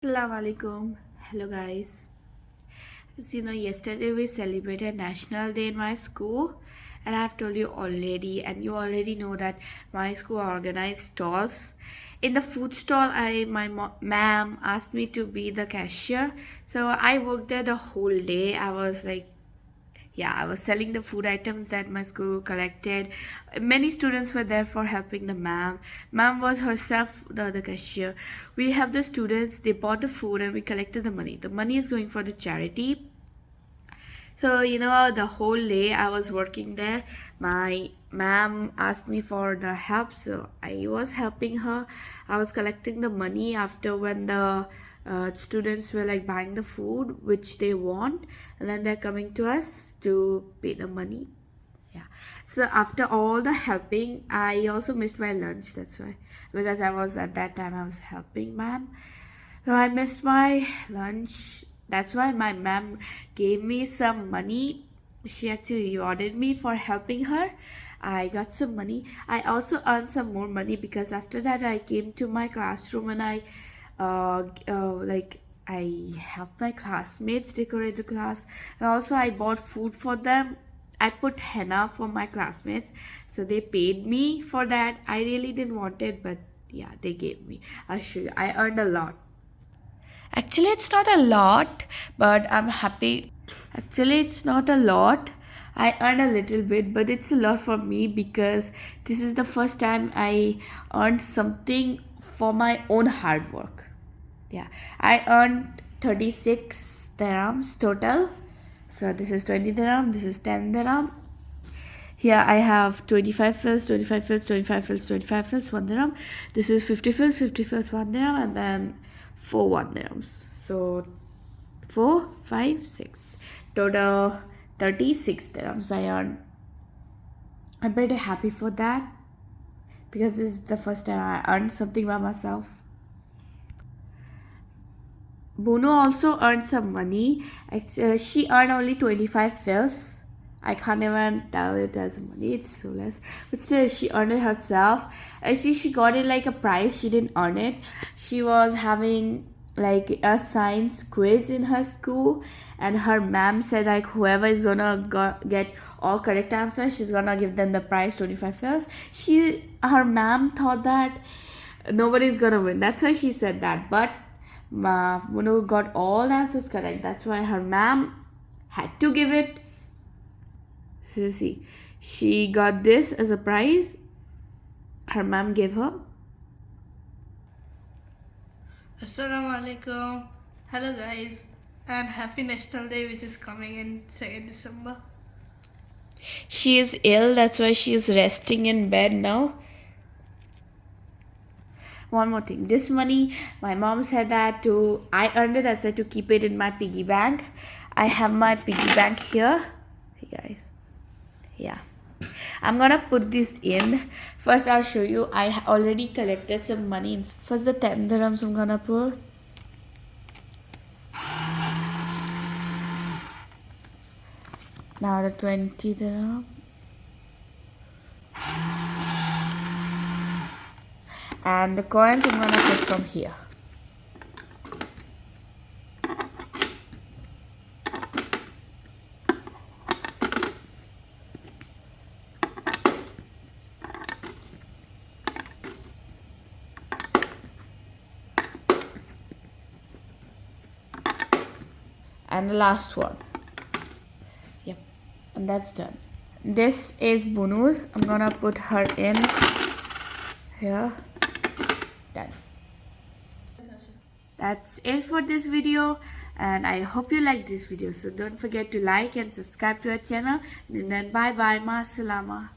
Assalamu alaikum. Hello guys. As you know, yesterday we celebrated National Day in my school, and I've told you already, and you already know that my school organized stalls. In the food stall, ma'am asked me to be the cashier, so I worked there the whole day. I was selling the food items that my school collected. Many students were there for helping the ma'am. Ma'am was herself the cashier. We have the students, they bought the food and we collected the money. The money is going for the charity. So, the whole day I was working there. My ma'am asked me for the help, so I was helping her. I was collecting the money after when the students were like buying the food which they want, and then they're coming to us to pay the money. Yeah. So after all the helping, I also missed my lunch. That's why, because I was at that time I was helping ma'am. So I missed my lunch. That's why my ma'am gave me some money. She actually rewarded me for helping her. I got some money. I also earned some more money because after that I came to my classroom and I helped my classmates decorate the class, and also I bought food for them. I put henna for my classmates, so they paid me for that. I really didn't want it, but yeah, they gave me. I'll show you. I earned a lot. Actually, it's not a lot, but I'm happy. Actually, it's not a lot. I earn a little bit, but it's a lot for me because this is the first time I earned something for my own hard work. Yeah, I earned 36 dirhams total. So this is 20 dirham, this is 10 dirham. Here I have 25 fills, 25 fills, 25 fills, 25 fills, 1 dirham. This is 50 fills, 1 dirham, and then 4 1 dirhams. So 4, 5, 6. Total 36 dirhams I earned. I'm pretty happy for that because this is the first time I earned something by myself. Bono also earned some money. She earned only 25 fills. I can't even tell it as money, it's so less. But still, she earned it herself. Actually, she got it like a prize. She didn't earn it. She was having like a science quiz in her school, and her ma'am said like whoever is gonna get all correct answers, she's gonna give them the prize 25 fills. Her ma'am thought that nobody's gonna win. That's why she said that. But Munu got all the answers correct. That's why her ma'am had to give it. So see, she got this as a prize. Her ma'am gave her. Assalamu alaikum. Hello guys, and happy National Day, which is coming in 2nd December. She is ill, that's why she is resting in bed now. One more thing, this money, my mom said that I earned it, that's why to keep it in my piggy bank. I have my piggy bank here. Hey guys. Yeah, I'm gonna put this in. First I'll show you. I already collected some money. First the 10 dirhams I'm gonna put. Now the 20 dirham. And the coins I'm gonna put from here. And the last one. Yep, and that's done. This is Bunu's. I'm gonna put her in here. Done. That's it for this video, and I hope you like this video. So don't forget to like and subscribe to our channel, and then bye bye, ma salama.